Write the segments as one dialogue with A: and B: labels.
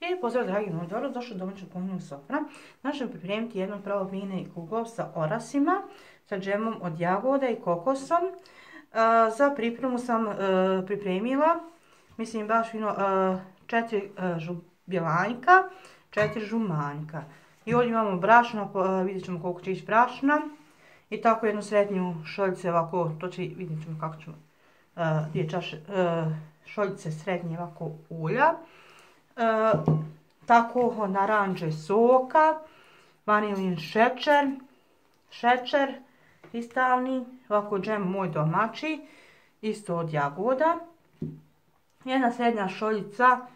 A: I pozdrav dragi moji, dobro došli u domaću kuhinju Sofra. Znači ćemo pripremiti jedno pravo mini kuglov sa orasima, sa džemom od jagoda i kokosom. Za pripremu sam pripremila, mislim baš fino, 4 bjelanjka, 4 žumanjka. I ovdje imamo brašno, vidjet ćemo koliko će ići brašna. I tako jednu srednju šoljice ovako, to će vidjet ćemo kako ćemo, 2 čaše šoljice srednje ovako ulja. Tako naranđe soka, vanilin šećer kristalni, ovako džem moj domaći, isto od jagoda. Jedna srednja šoljica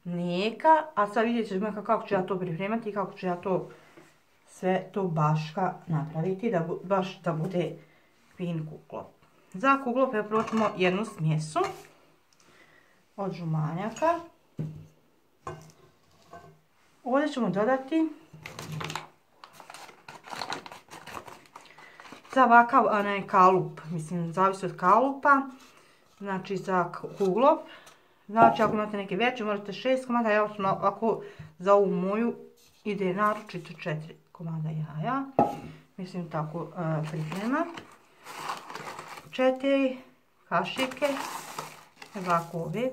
A: mlijeka, a sad vidjet ćemo kako ću ja to pripremati i kako ću ja to sve to baška napraviti, baš da bude fin kuglov. Za kuglov prvo ćemo jednu smjesu od žumanjaka. Ovdje ćemo dodati za ovakav kalup, mislim zavisi od kalupa, znači za kuglov. Znači ako imate neke veće možete 6 komada, ja sam ovako za ovu moju ide naročito 4 komada jaja. Mislim tako priprema. 4 kašike ovako ove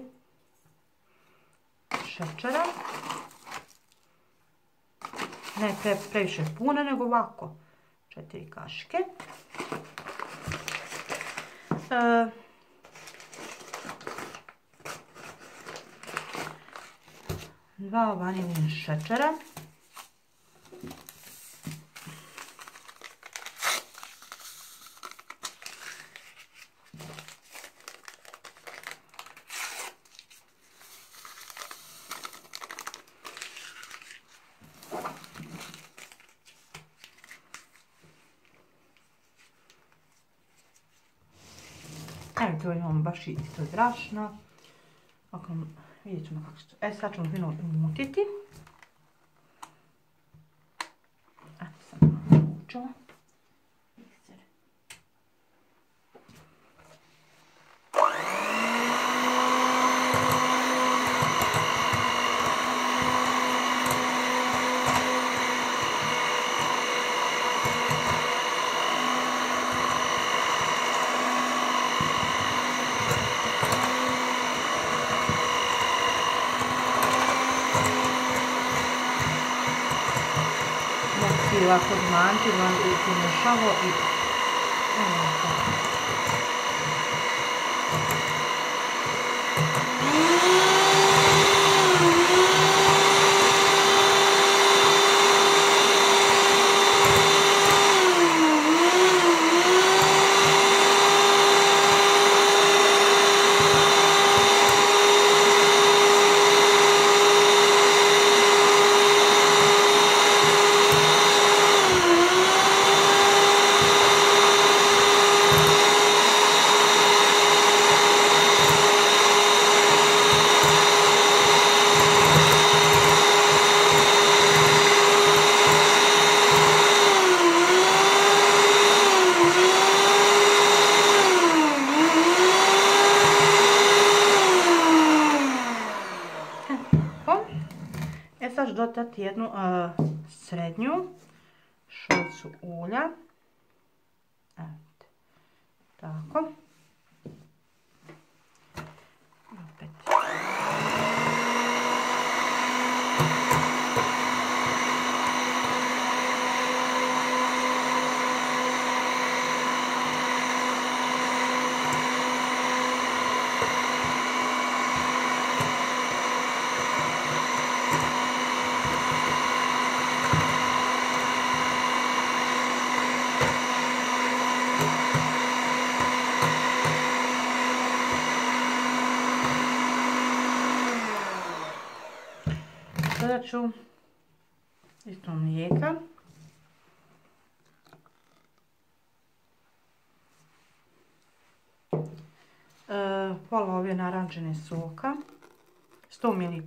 A: šećera. Ne previše puno, nego ovako 4 kašike. 2 vanilin šećera. Evo to imamo baš isto brašno. Vidjet ćemo kako će to. Sad ćemo fino umutiti. Sad sam malo učila. I ovako manđi, pomješavo i ovako. Sad ću dodati jednu srednju šoljicu ulja. Evo, tako. Opet. Dodat ću isto mlijeka. Pola ove narančene soka. 100 ml.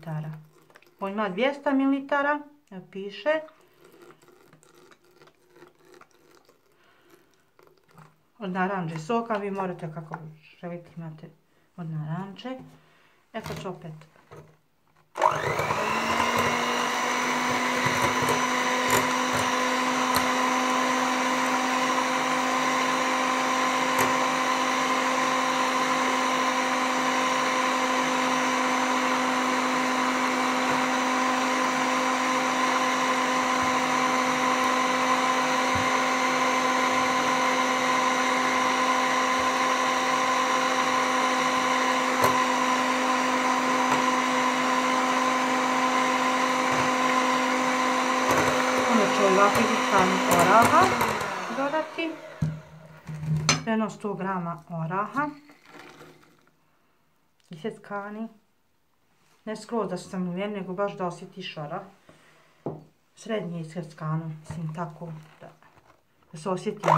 A: On ima 200 ml. Piše. Od naranče soka. Vi morate kako želite imate od naranče. Eto ću opet ću ovakvih iskanih oraha dodati. Jedno 100 grama oraha. Isjeckani. Ne skroz da su samljeni, nego baš da osjetiš orah. Srednje isjeckano, mislim tako da se osjeti.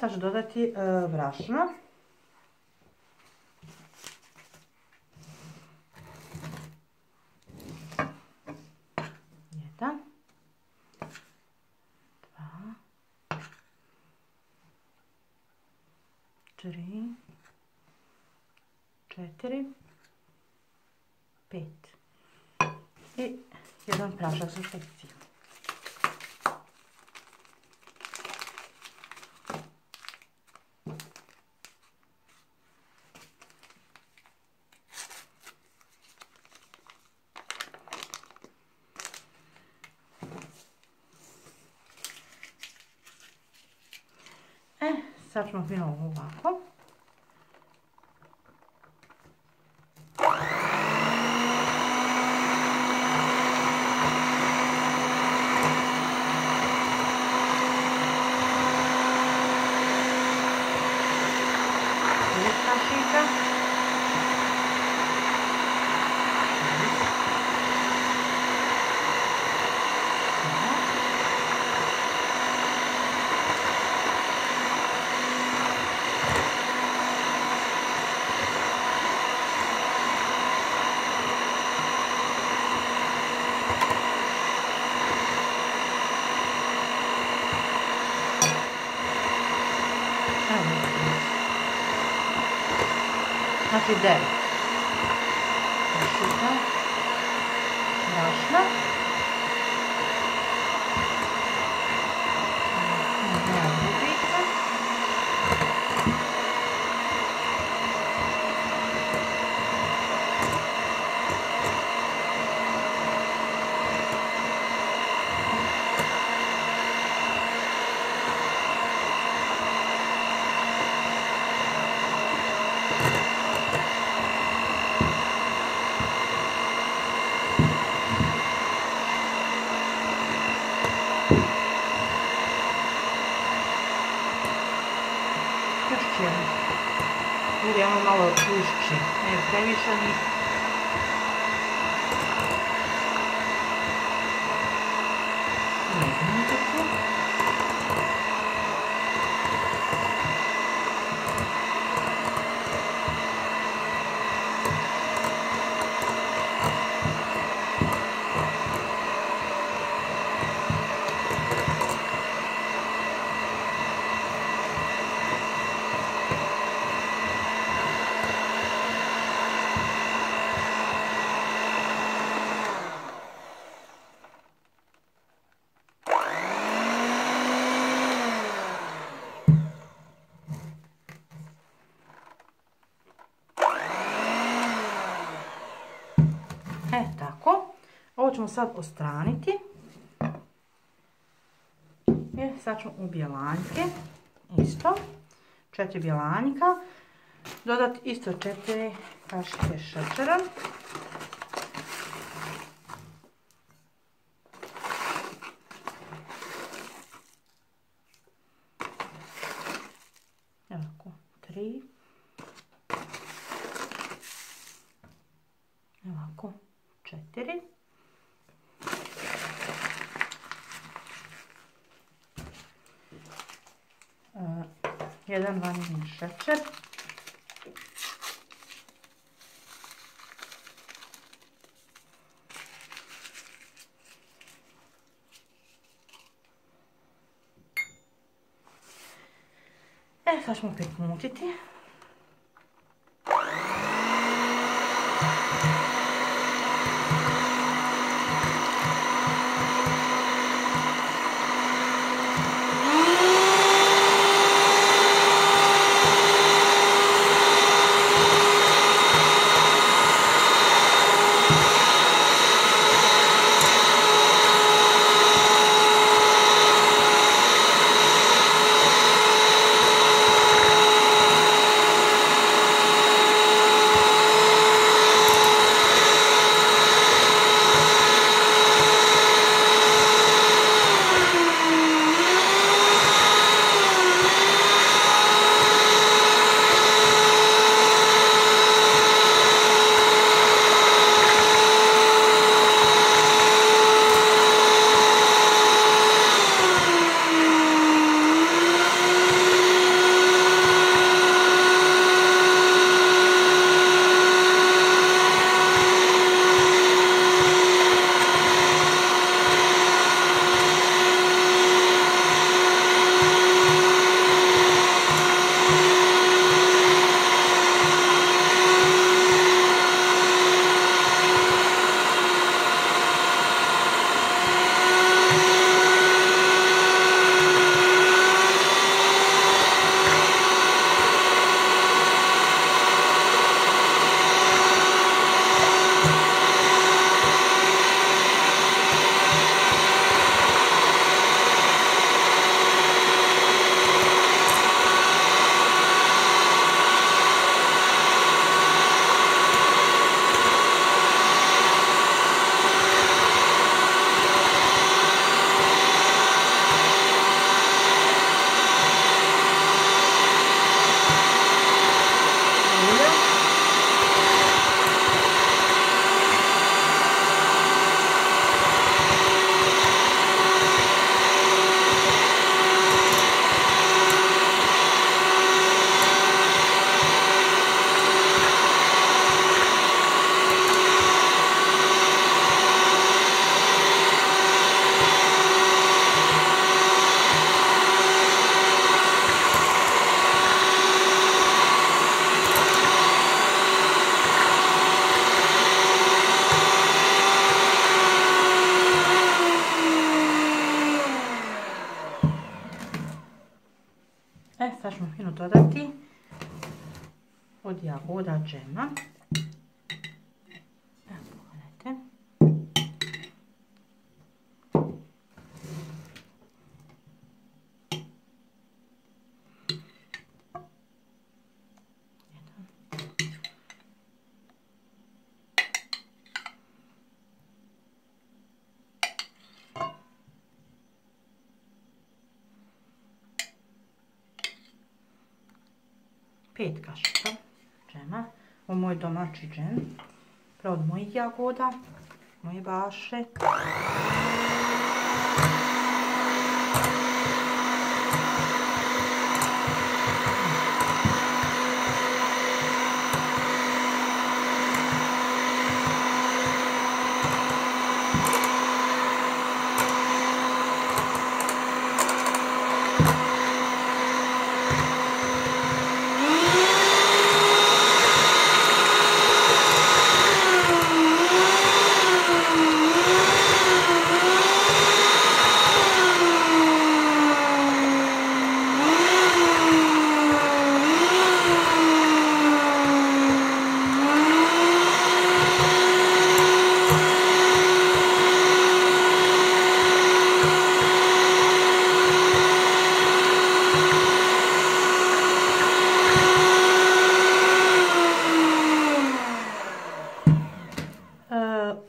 A: Sad ću dodati brašno. Jedan, dva, tri, četiri, pet i jedan prašak za sekciju. Sad ćemo fino ovako. Znači 9 prašika, brašna, budemo malo gušći, ne previše ni. Tako, ovo ćemo sad ostraniti. Sad ćemo u bjelanjke, isto, 4 bjelanjka, dodati isto 4 kašike šećera. Ovako, 3. Ovako, 4. Jedan vanilin šećer. Sad ćemo opet mutiti. dodati od jagoda džema. Evo, pogledajte. Pet kašica džema, ovo moj domaći džem, pravo od mojih jagoda, moje baše.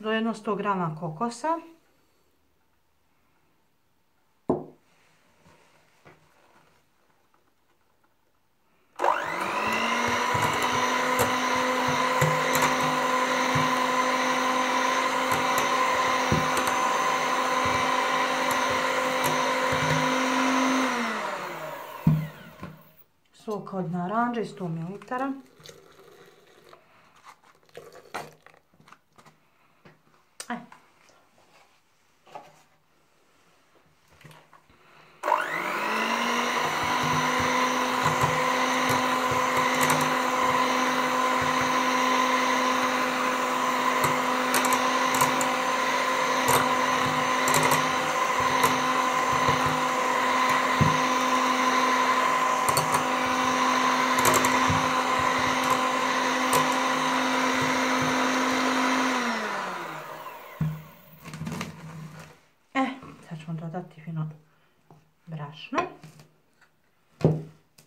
A: Do jedno 100 grama kokosa. Soka od naranđe 100 ml. Sad ćemo dodati fino brašno.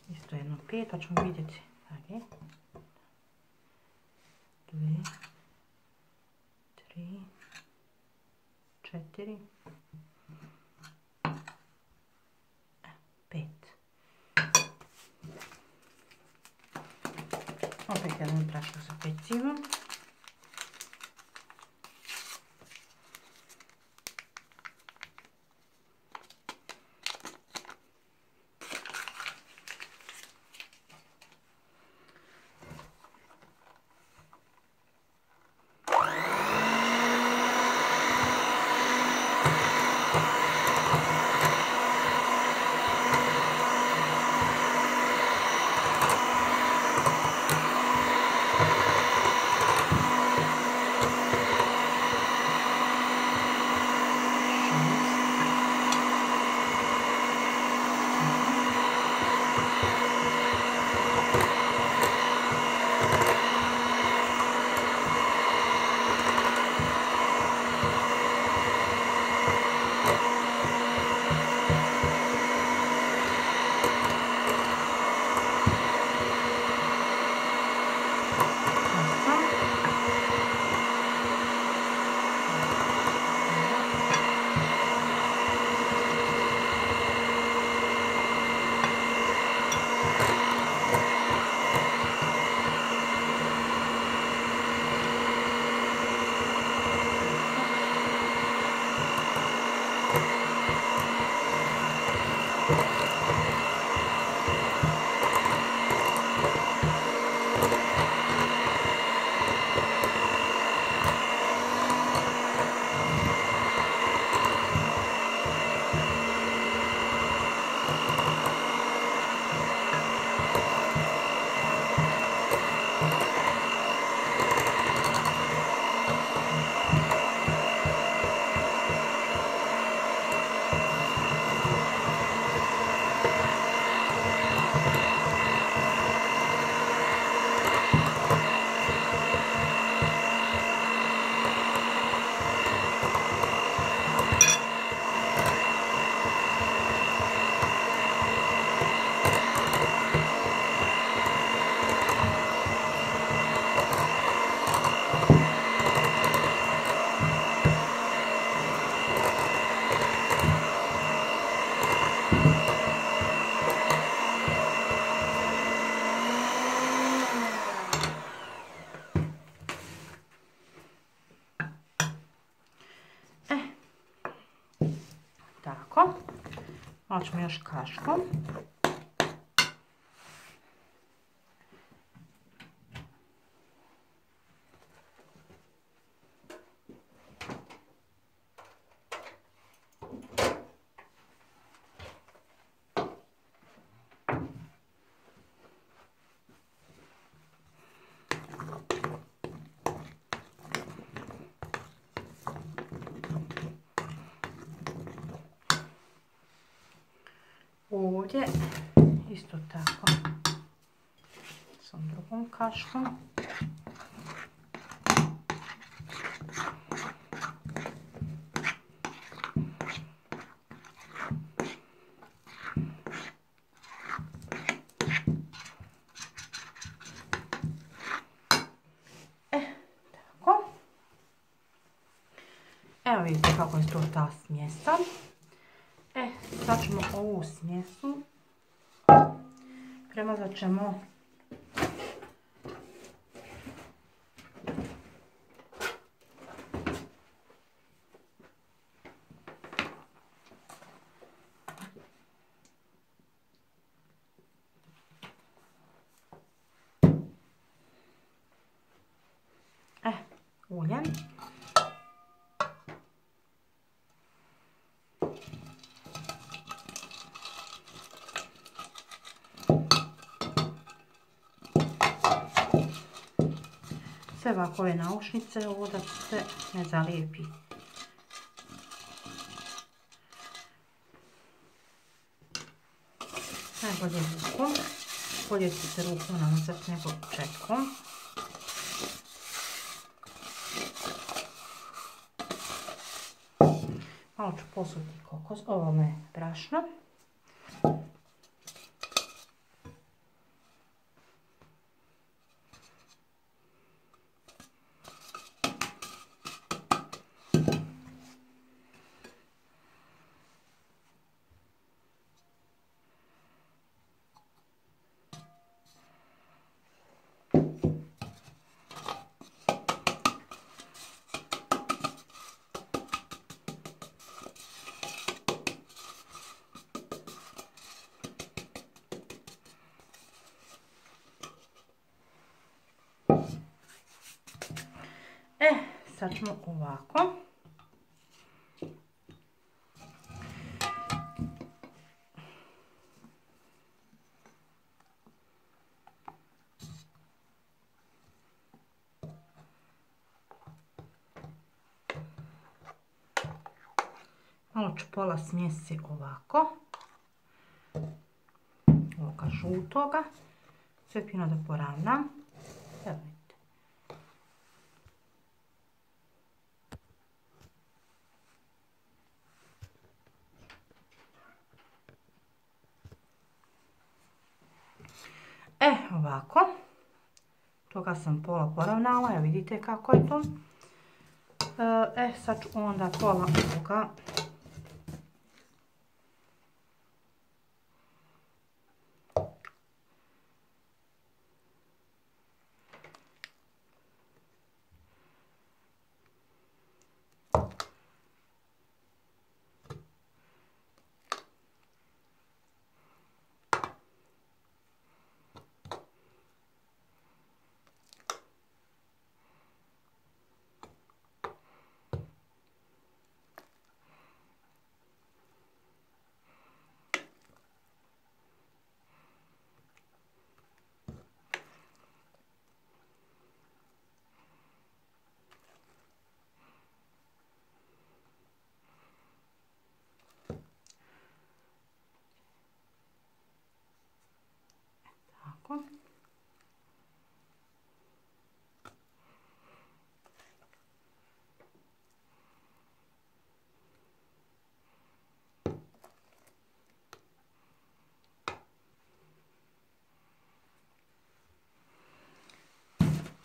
A: Isto jedno 5, pa ćemo vidjeti. 2, 3, 4, 5. Opet jedan brašno za pecivo. Malo ćemo još kaškom. Ovdje isto tako s drugom kaškom. Tako. Evo vidite kako je to ta smjesa. Sad ćemo ovu smjesu, premazat ćemo uljem. Sve ovakove naušnice, ovo da se ne zalijepi. Najbolje rukom. Bolje će se rukom namazati nego četkom. Malo ću posuti kokos, ovome brašno. Sad ćemo ovako. Malo ću pola smjesi ovako. Ovoga žutoga. Sve fino da poravnam. Evo vidite. Ovako. Toga sam pola poravnala. Evo vidite kako je to. Sad ću onda pola ovoga tako.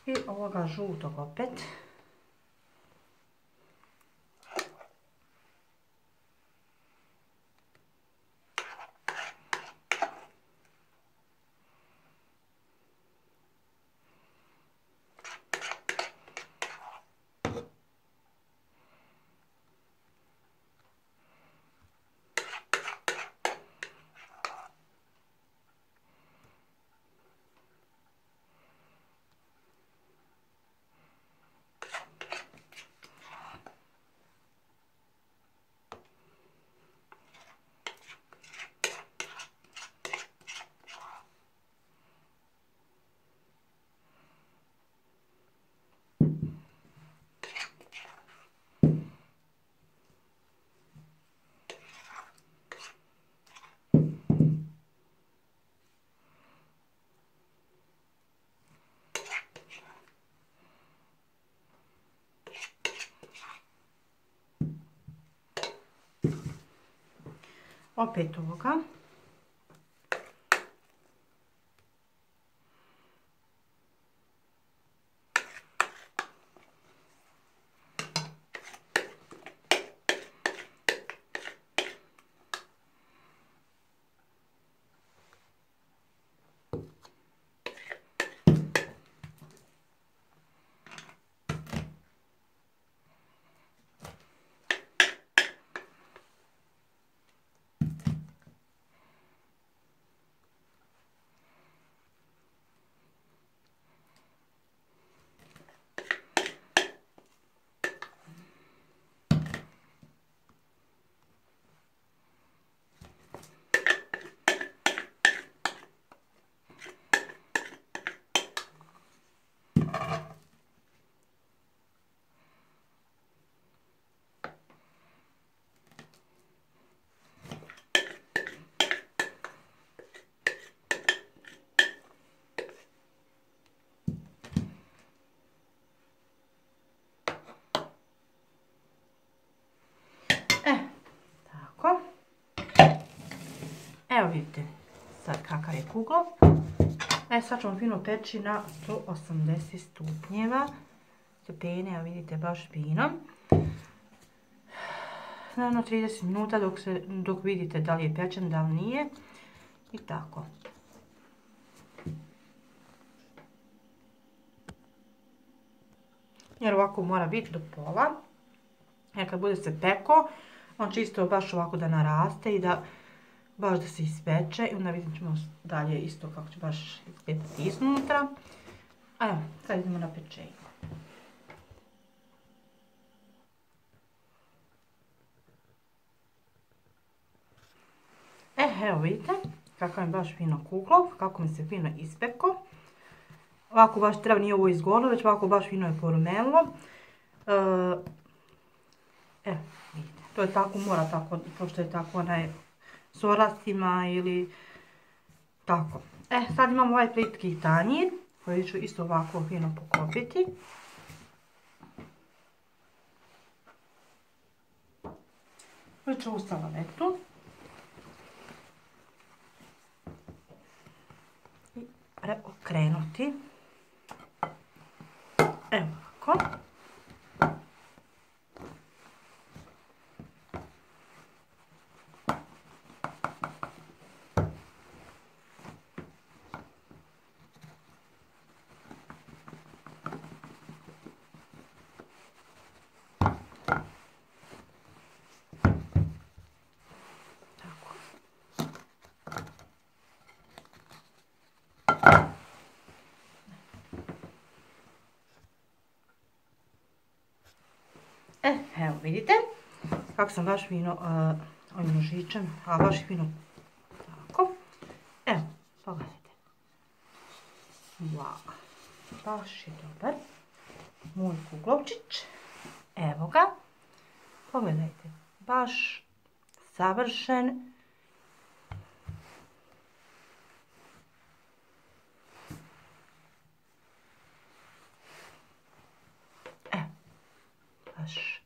A: I ovoga žutog opet. opet ovoga. Tako. Evo vidite sad kakav je kuglov. Sad ćemo fino peći na 180 stupnjeva. Stepene, evo vidite, baš fino. Naravno 30 minuta dok vidite da li je pečen, da li nije. I tako. Jer ovako mora biti do pola. Jer kad bude se peko, on čisto baš ovako da naraste i da baš da se ispeče. I onda vidjet ćemo dalje isto kako će baš ispetati iznutra. A evo, sad idemo na pečenje. Evo vidite kakav je baš fino kuglov, kako mi se fino ispeko. Ovako baš treba, nije ovo izgorilo, već ovako baš fino je porumenilo. Evo vidite, to je tako, mora tako, pošto je tako onaj s orastima ili tako. Sad imam ovaj plitki tanjir koji ću isto ovako fino pokopiti. Koji ću ovu salavetu. I preokrenuti. Evo ovako. Evo vidite kako sam baš fino ovim nožićem, a baš fino tako. Evo, pogledajte. Wow, baš je dobar moj kuglovčić. Evo ga, pogledajte, baš savršen. Evo, baš.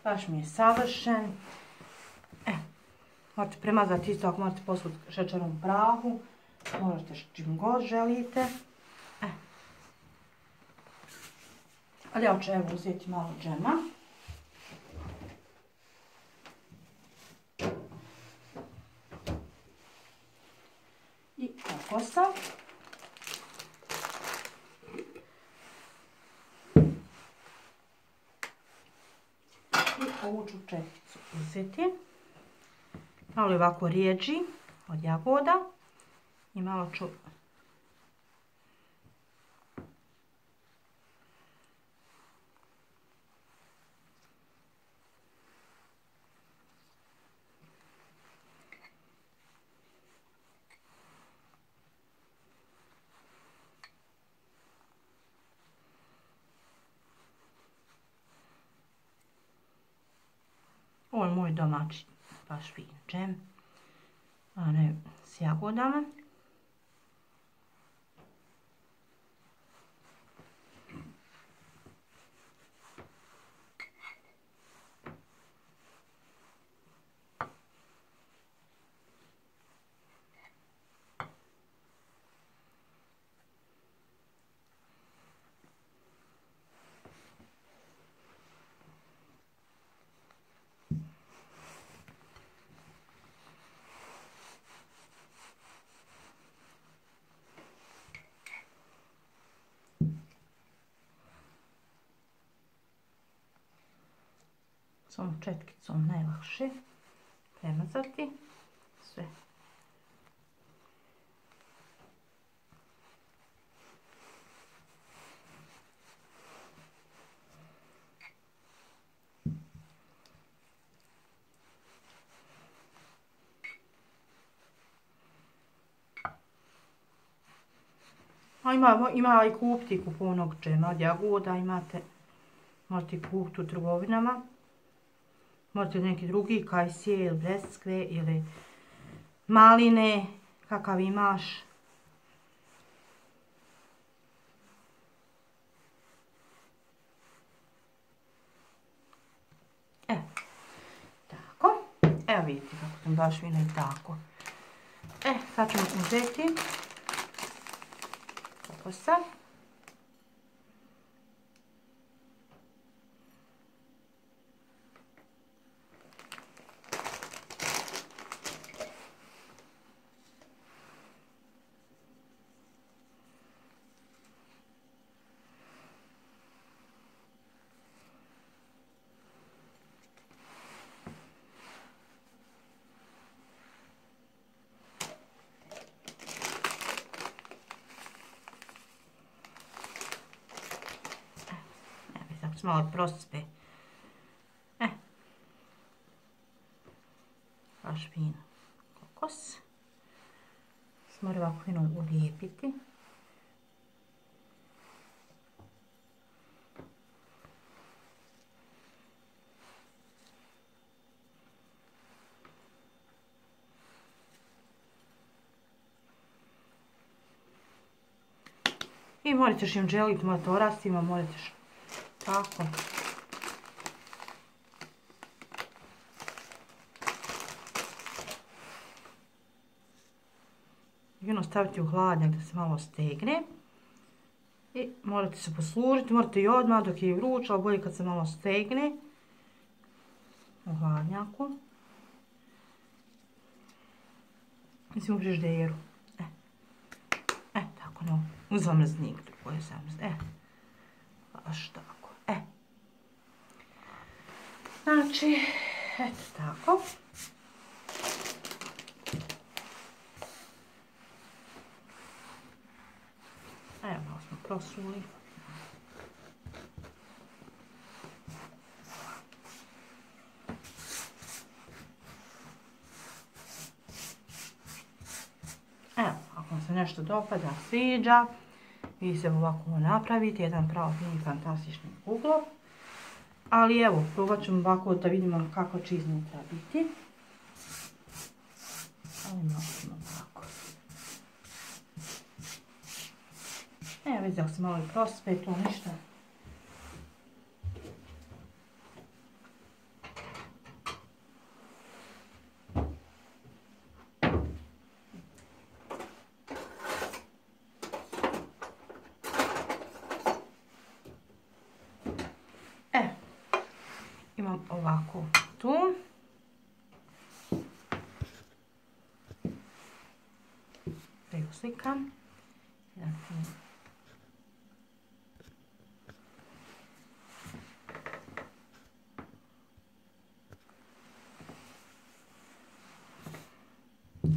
A: Baš mi je savršen. Možete premazati isto ako možete posuti šećernom prahu. Možete čim god želite. Ali ja ću evo uzeti malo džema. I kokosa. Ovu ću četicu uzeti, malo ovako rijeđi od jagoda i malo ću moj domaći, baš fin džem, a ne s jagodama. S ovom četkicom najlakše premazati sve. A ima i kupiti kupovnog džema od jagoda, možete kupiti u trgovinama. Možete neki drugi, kajsije ili breskve ili maline, kakav imaš. Tako. Evo vidite kako sam baš fino i tako. Sad ćemo uzeti kokosa. Malo prospe. Baš fino kokos. Mora ovako fino ulijepiti. I morate još im želiti, morate orastima, morate tako. I staviti u hladnjak da se malo stegne. I morate se poslužiti, morate i odmah dok je vruć, ali bolje kad se malo stegne u hladnjaku. Mislim u frižideru. Tako, no, u zamrznik, drugo je zamrznik. Baš tako. Znači, eto tako. Evo, malo smo prosuli. Evo, ako vam se nešto dopada, sviđa, vi se ovako napravite, jedan pravo fini, fantastični kuglov. Ali evo, probat ćemo ovako da vidimo kako će iznutra biti. Ali malo ćemo ovako. Evo, već da se malo i prospe, to ništa. Imam ovako tu. Da ju slikam.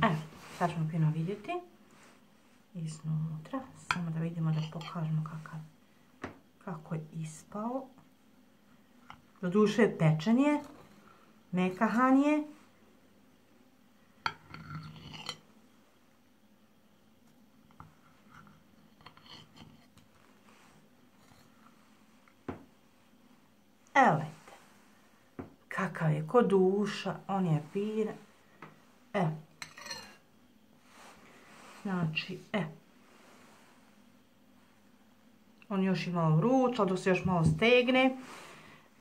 A: Evo, sad ćemo fino vidjeti. Iznutra. Samo da vidimo, da pokažemo kako je ispao. Doduše pečen je, mekahan je. Evo vidite, kakav je, ko duša, on je fin. Znači, on još i malo vruć, ali dok se još malo stegne.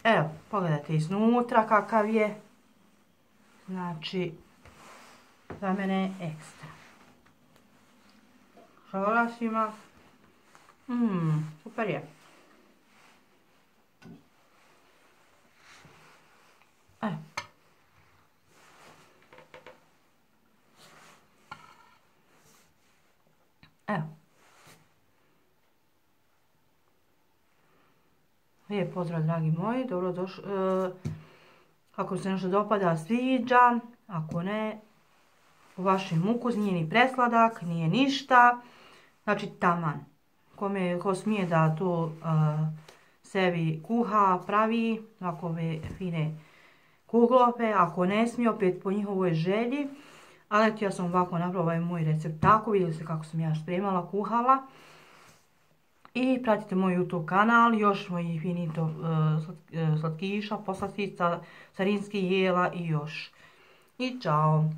A: Evo, pogledajte iznutra kakav je. Znači, za mene je ekstra. Orasima. Super je. Evo. Lijep pozdrav, dragi moji. Dobrodošli. Ako se nešto dopada, sviđa. Ako ne, u vašem ukus nije ni presladak, nije ništa. Znači, taman. Ko smije da to sebi kuha, pravi, ovako ove fine kuglope. Ako ne smije, opet po njihovoj želji. Ali eto, ja sam ovako napravila ovaj moj recept tako. Vidjeli ste kako sam ja spremala, kuhala. I pratite moj YouTube kanal, još mojih finito slatkiša, poslastica, carinskih jela i još. I čao!